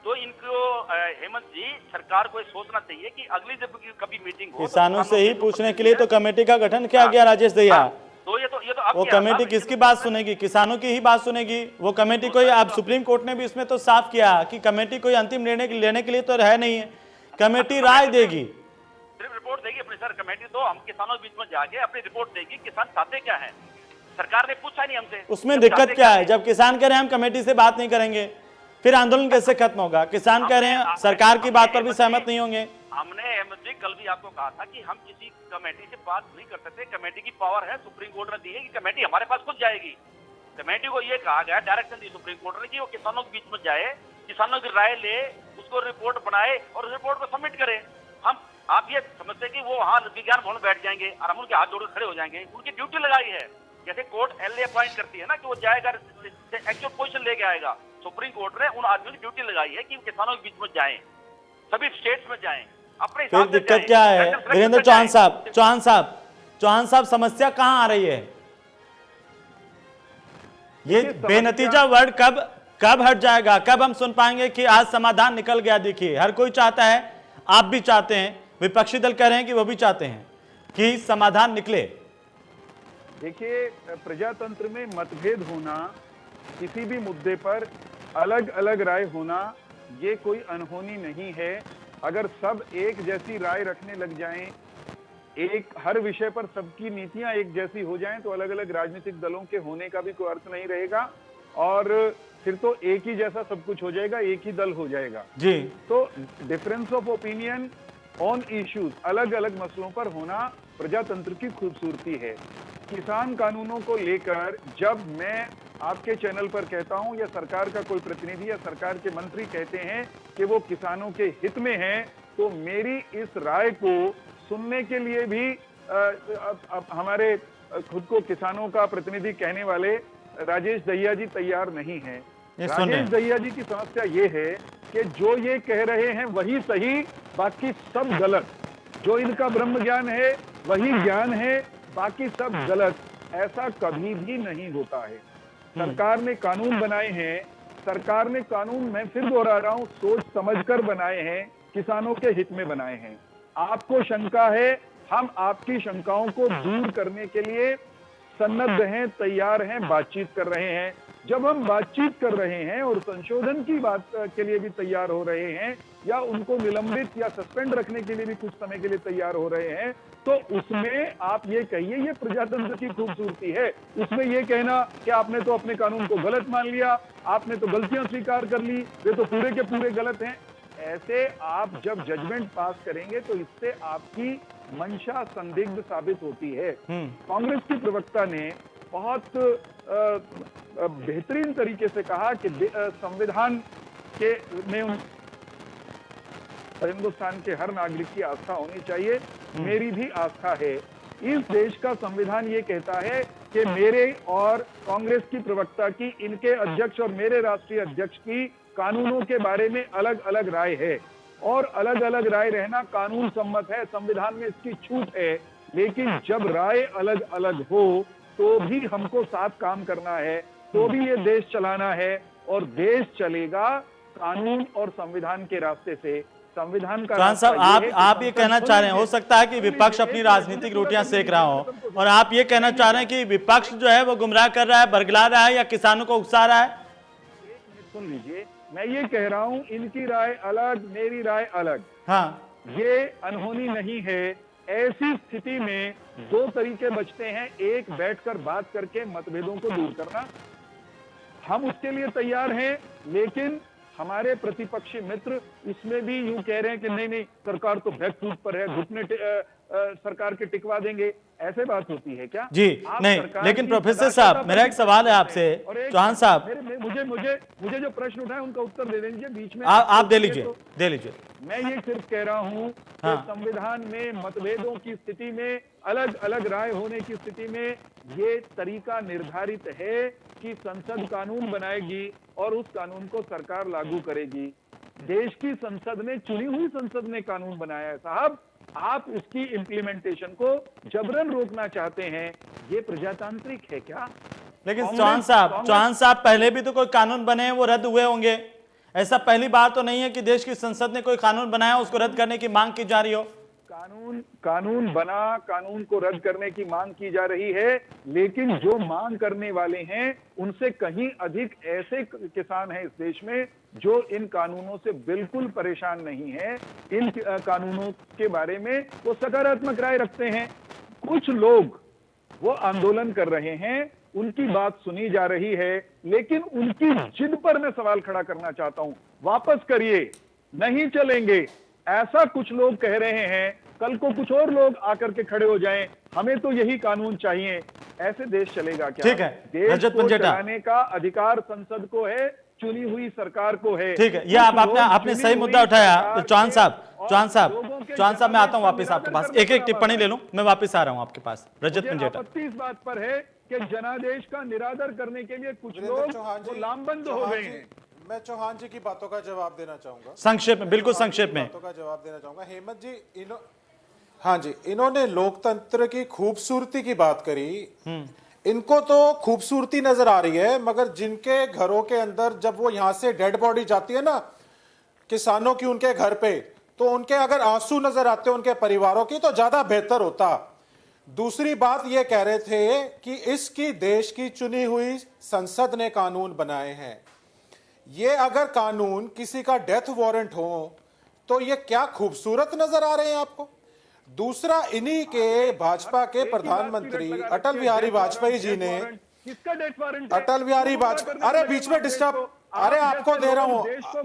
तो इनको हेमंत जी सरकार को सोचना चाहिए कि अगली जब कभी मीटिंग हो किसानों से ही पूछने के लिए तो कमेटी का गठन किया गया राजेश दहिया। तो ये तो वो कमेटी किसकी बात सुनेगी? किसानों की ही बात सुनेगी। वो कमेटी कोई, अब सुप्रीम कोर्ट ने भी इसमें तो साफ किया कि कमेटी कोई अंतिम निर्णय लेने के लिए तो है नहीं है, कमेटी राय देगी, सिर्फ रिपोर्ट देगी अपनी। सर कमेटी तो हम किसानों के बीच में जाके अपनी रिपोर्ट देगी, किसान चाहते क्या है, सरकार ने पूछा नहीं हमसे। उसमें दिक्कत क्या है? जब किसान कह रहे हैं हम कमेटी से बात नहीं करेंगे, फिर आंदोलन कैसे खत्म होगा? किसान कह रहे हैं सरकार की बात पर भी सहमत नहीं होंगे। हमने हेमंत जी कल भी आपको कहा था कि हम किसी कमेटी से बात नहीं कर सकते, कमेटी की पावर है, सुप्रीम कोर्ट ने दी है कि कमेटी हमारे पास खुद जाएगी। कमेटी को ये कहा गया, डायरेक्शन दी सुप्रीम कोर्ट ने कि वो किसानों के बीच में जाए, किसानों की राय ले, उसको रिपोर्ट बनाए और रिपोर्ट को सबमिट करे। हम आप ये समझते कि वो वहाँ विज्ञान भवन बैठ जाएंगे और हम उनके हाथ जोड़कर खड़े हो जाएंगे? उनकी ड्यूटी लगाई है, जैसे कोर्ट एल.ए. अपॉइंट करती है ना कि वो जाएगा एक्चुअल पोजीशन लेके आएगा। सुप्रीम कोर्ट ने उन आदमियों की ड्यूटी लगाई है कि किसानों के बीच में जाएं, सभी स्टेट्स में जाएं, अपने फिर दिक्कत क्या है? वीरेंद्र चौहान साहब समस्या कहां आ रही है? ये बेनतीजा वर्ड कब हट जाएगा? कब हम सुन पाएंगे कि आज समाधान निकल गया? देखिए हर कोई चाहता है, आप भी चाहते हैं, विपक्षी दल कह रहे हैं कि वो भी चाहते हैं कि समाधान निकले। देखिए, प्रजातंत्र में मतभेद होना, किसी भी मुद्दे पर अलग अलग राय होना, ये कोई अनहोनी नहीं है। अगर सब एक जैसी राय रखने लग जाएं, एक हर विषय पर सबकी नीतियां एक जैसी हो जाएं, तो अलग अलग राजनीतिक दलों के होने का भी कोई अर्थ नहीं रहेगा और फिर तो एक ही जैसा सब कुछ हो जाएगा, एक ही दल हो जाएगा जी। तो difference of opinion on issues, अलग अलग मसलों पर होना प्रजातंत्र की खूबसूरती है। किसान कानूनों को लेकर जब मैं आपके चैनल पर कहता हूं या सरकार का कोई प्रतिनिधि या सरकार के मंत्री कहते हैं कि वो किसानों के हित में हैं, तो मेरी इस राय को सुनने के लिए भी हमारे खुद को किसानों का प्रतिनिधि कहने वाले राजेश दहिया जी तैयार नहीं हैं। राजेश दहिया जी की समस्या ये है कि जो ये कह रहे हैं वही सही, बाकी सब गलत। जो इनका ब्रह्म ज्ञान है वही ज्ञान है, बाकी सब गलत। ऐसा कभी भी नहीं होता है। सरकार ने कानून बनाए हैं, सरकार ने कानून, मैं फिर दोहरा रहा हूं, सोच समझकर बनाए हैं, किसानों के हित में बनाए हैं। आपको शंका है, हम आपकी शंकाओं को दूर करने के लिए सन्नद्ध हैं, तैयार हैं, बातचीत कर रहे हैं। जब हम बातचीत कर रहे हैं और संशोधन की बात के लिए भी तैयार हो रहे हैं या उनको निलंबित या सस्पेंड रखने के लिए भी कुछ समय के लिए तैयार हो रहे हैं, तो उसमें आप ये कहिए ये प्रजातंत्र की खूबसूरती है। उसमें ये कहना कि आपने तो अपने कानून को गलत मान लिया, आपने तो गलतियां स्वीकार कर ली, वे तो पूरे के पूरे गलत हैं। ऐसे आप जब जजमेंट पास करेंगे तो इससे आपकी मंशा संदिग्ध साबित होती है। कांग्रेस की प्रवक्ता ने बहुत बेहतरीन तरीके से कहा कि संविधान के में हिंदुस्तान के हर नागरिक की आस्था होनी चाहिए। मेरी भी आस्था है। इस देश का संविधान ये कहता है कि मेरे और कांग्रेस की प्रवक्ता की, इनके अध्यक्ष और मेरे राष्ट्रीय अध्यक्ष की कानूनों के बारे में अलग अलग राय है और अलग अलग राय रहना कानून सम्मत है, संविधान में इसकी छूट है। लेकिन जब राय अलग अलग हो तो भी हमको साथ काम करना है, तो भी ये देश चलाना है और देश चलेगा कानून और संविधान के रास्ते से। संविधान का साहब, आप ये कहना चाह रहे हैं, हो सकता है कि विपक्ष अपनी राजनीतिक रोटियां सेक रहा हो और आप ये कहना चाह रहे हैं कि विपक्ष जो है वो गुमराह कर रहा है, बरगला रहा है या किसानों को उकसा रहा है? सुन लीजिए, मैं ये कह रहा हूं इनकी राय अलग, मेरी राय अलग। हाँ, ये अनहोनी नहीं है। ऐसी स्थिति में दो तरीके बचते हैं, एक बैठकर बात करके मतभेदों को दूर करना, हम उसके लिए तैयार हैं, लेकिन हमारे प्रतिपक्षी मित्र इसमें भी यूं कह रहे हैं कि नहीं नहीं सरकार तो बैकफुट पर है, घुटने सरकार के टिकवा देंगे। ऐसे बात होती है क्या? जी नहीं, लेकिन प्रोफेसर साहब मेरा एक सवाल है आपसे, चौहान साहब। मुझे जो प्रश्न उठाए उनका उत्तर दे दीजिए बीच में। आप दे लीजिए। मैं ये सिर्फ कह रहा हूं कि संविधान में मतभेदों की स्थिति में, अलग अलग राय होने की स्थिति में ये तरीका निर्धारित है कि संसद कानून बनाएगी और उस कानून को सरकार लागू करेगी। देश की संसद ने, चुनी हुई संसद ने कानून बनाया है साहब, आप उसकी इम्प्लीमेंटेशन को जबरन रोकना चाहते हैं, ये प्रजातांत्रिक है क्या? लेकिन चौहान साहब पहले भी तो कोई कानून बने हैं, वो रद्द हुए होंगे। ऐसा पहली बार तो नहीं है कि देश की संसद ने कोई कानून बनाया उसको रद्द करने की मांग की जा रही हो। कानून बना, कानून को रद्द करने की मांग की जा रही है, लेकिन जो मांग करने वाले हैं उनसे कहीं अधिक ऐसे किसान हैं इस देश में जो इन कानूनों से बिल्कुल परेशान नहीं है। इन कानूनों के बारे में वो सकारात्मक राय रखते हैं। कुछ लोग वो आंदोलन कर रहे हैं, उनकी बात सुनी जा रही है, लेकिन उनकी जिद पर मैं सवाल खड़ा करना चाहता हूं। वापस करिए, नहीं चलेंगे, ऐसा कुछ लोग कह रहे हैं। कल को कुछ और लोग आकर के खड़े हो जाएं, हमें तो यही कानून चाहिए। ऐसे देश चलेगा क्या? ठीक है, देश को चलाने का अधिकार संसद को है, चुनी हुई सरकार को है। ठीक है, ये आपने सही मुद्दा उठाया। तो चौहान साहब मैं आता हूं वापस आपके पास, एक एक टिप्पणी ले लूं, मैं वापस आ रहा हूं आपके पास। रजत पंजेटा, इस बात पर है कि जनादेश का निरादर करने के लिए कुछ लोग लामबंद हो गए हैं। मैं चौहान जी की बातों का जवाब देना चाहूंगा, संक्षेप में, बिल्कुल संक्षेप में बातों का जवाब देना चाहूंगा। हेमंत जी, हाँ जी, इन्होंने लोकतंत्र की खूबसूरती की बात करी। इनको तो खूबसूरती नजर आ रही है, मगर जिनके घरों के अंदर जब वो यहां से डेड बॉडी जाती है ना किसानों की, उनके घर पे, तो उनके अगर आंसू नजर आते उनके परिवारों की, तो ज्यादा बेहतर होता। दूसरी बात ये कह रहे थे कि इसकी देश की चुनी हुई संसद ने कानून बनाए हैं। ये अगर कानून किसी का डेथ वारंट हो तो ये क्या खूबसूरत नजर आ रहे हैं आपको? दूसरा, इन्हीं के भाजपा के प्रधानमंत्री अटल बिहारी वाजपेयी जी ने, अटल बिहारी वाजपेयी, अरे बीच में डिस्टर्ब, अरे आपको दे रहा हूं,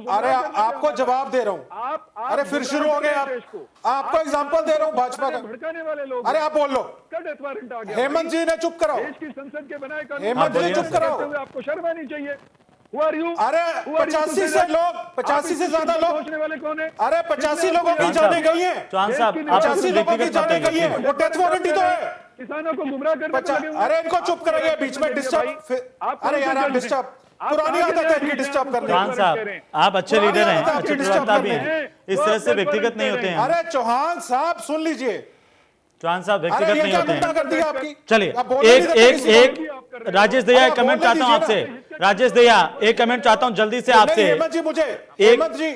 अरे आपको जवाब दे रहा हूं, अरे फिर शुरू हो गए आप, आपको एग्जांपल दे रहा हूं भाजपा का। अरे आप बोल लो, हेमंत जी ने चुप कराओ, संसद के बनाए हेमंत जी चुप कराओ, आपको शर्म आनी चाहिए। अरे 85 से लोग, 85 से ज्यादा लोग, वाले कौन है? अरे 85 लोगों की जाने गई है, 85 लोगों की जाने गई है, वो डेथ वारंट ही तो है। किसानों को गुमराह करने, अरे इनको चुप कराइए, बीच में डिस्टर्ब, अरे यार आप डिस्टर्ब, पुरानी आदत है इनकी डिस्टर्ब करने। चौहान साहब आप अच्छे लीडर हैं, अच्छे प्रवक्ता भी हैं, इस तरह से व्यक्तिगत नहीं होते हैं। अरे चौहान साहब सुन लीजिए, चौहान साहब व्यक्तिगत नहीं होते हैं। कर दिया आपकी। चलिए एक राजेश दया एक कमेंट चाहता हूं आपसे, राजेश दया एक कमेंट चाहता हूं जल्दी से आपसे, हेमंत जी मुझे, हेमंत जी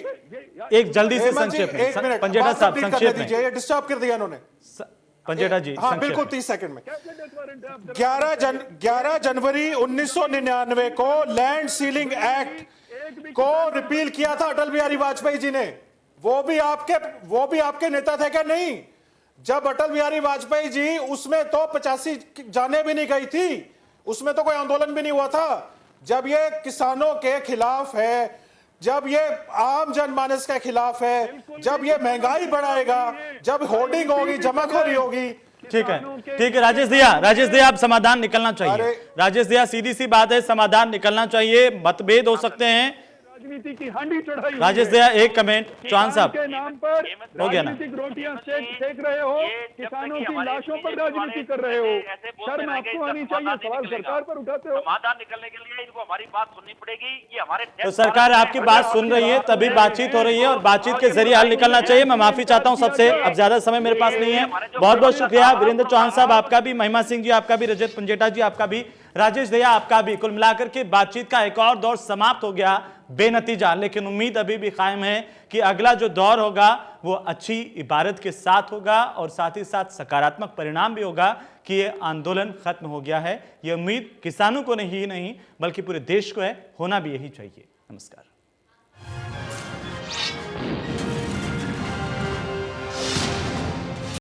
एक जल्दी से संक्षेप में, पंजेटा साहब संक्षेप में, ये डिस्टर्ब कर दिया इन्होंने, पंजेटा जी हाँ बिल्कुल 30 सेकंड में। 11 जनवरी 1999 को लैंड सीलिंग एक्ट को रिपील किया था अटल बिहारी वाजपेयी जी ने। वो भी आपके नेता थे क्या? नहीं। जब अटल बिहारी वाजपेयी जी, उसमें तो 85 जाने भी नहीं गई थी, उसमें तो कोई आंदोलन भी नहीं हुआ था। जब ये किसानों के खिलाफ है, जब ये आम जनमानस के खिलाफ है, जब ये महंगाई बढ़ाएगा, जब होर्डिंग होगी, जमाखोरी होगी। ठीक है राजेश दया आप समाधान निकलना चाहिए। राजेश दया सीधी सी बात है, समाधान निकलना चाहिए, मतभेद हो सकते हैं, राजनीति की हांडी चढ़ाई। राजेश दया एक कमेंट, चौहान साहब के नाम पर हो गया ना, राजनीतिक रोटियां सेक रहे हो, किसानों की लाशों पर राजनीति कर रहे हो, शर्म आपको आनी चाहिए। सवाल सरकार पर उठाते हो। समाधान निकलने के लिए इनको हमारी बात सुननी पड़ेगी। ये हमारे तो सरकार आपकी बात सुन रही है, तभी बातचीत हो रही है और बातचीत के जरिए हल निकलना चाहिए। मैं माफी चाहता हूं सबसे, अब ज्यादा समय मेरे पास नहीं है। बहुत बहुत शुक्रिया वीरेंद्र चौहान साहब आपका भी, महिमा सिंह जी आपका भी, रजत पंजेटा जी आपका भी, राजेश दया आपका भी। कुल मिलाकर के बातचीत का एक और दौर समाप्त हो गया बेनतीजा, लेकिन उम्मीद अभी भी कायम है कि अगला जो दौर होगा वो अच्छी इबारत के साथ होगा और साथ ही साथ सकारात्मक परिणाम भी होगा कि ये आंदोलन खत्म हो गया है। ये उम्मीद किसानों को नहीं बल्कि पूरे देश को है, होना भी यही चाहिए। नमस्कार।